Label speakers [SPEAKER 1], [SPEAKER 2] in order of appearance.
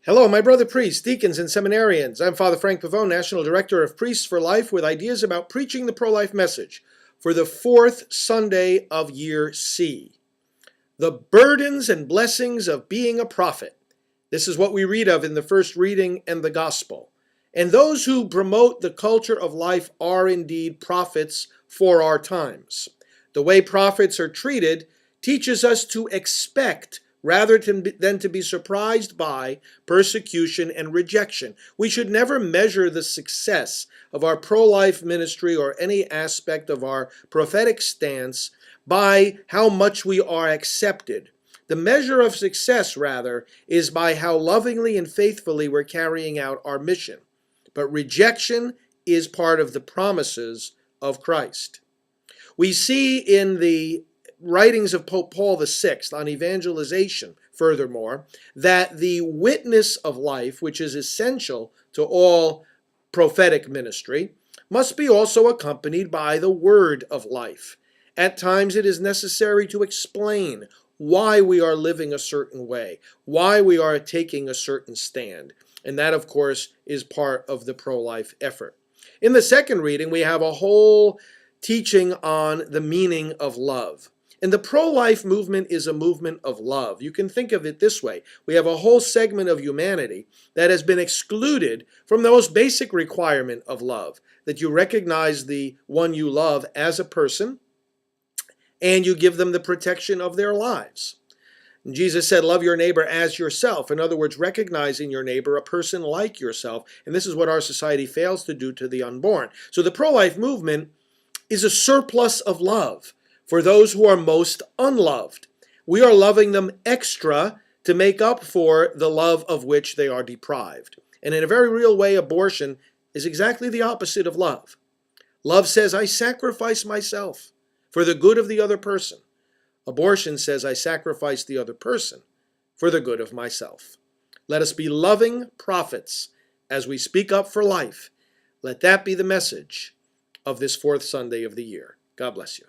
[SPEAKER 1] Hello, my brother priests, deacons, and seminarians. I'm Father Frank Pavone, National Director of Priests for Life, with ideas about preaching the pro-life message for the fourth Sunday of Year C. The burdens and blessings of being a prophet. This is what we read of in the first reading and the gospel. And those who promote the culture of life are indeed prophets for our times. The way prophets are treated teaches us to expect rather than to be surprised by persecution and rejection. We should never measure the success of our pro-life ministry or any aspect of our prophetic stance by how much we are accepted. The measure of success, rather, is by how lovingly and faithfully we're carrying out our mission. But rejection is part of the promises of Christ. We see in the writings of Pope Paul VI on evangelization, furthermore, that the witness of life, which is essential to all prophetic ministry, must be also accompanied by the word of life. At times it is necessary to explain why we are living a certain way, why we are taking a certain stand. And that, of course, is part of the pro-life effort. In the second reading, we have a whole teaching on the meaning of love. And the pro-life movement is a movement of love. You can think of it this way. We have a whole segment of humanity that has been excluded from the most basic requirement of love, that you recognize the one you love as a person, and you give them the protection of their lives. And Jesus said, love your neighbor as yourself. In other words, recognizing your neighbor, a person like yourself. And this is what our society fails to do to the unborn. So the pro-life movement is a surplus of love for those who are most unloved. We are loving them extra to make up for the love of which they are deprived. And in a very real way, abortion is exactly the opposite of love. Love says, I sacrifice myself for the good of the other person. Abortion says, I sacrifice the other person for the good of myself. Let us be loving prophets as we speak up for life. Let that be the message of this fourth Sunday of the year. God bless you.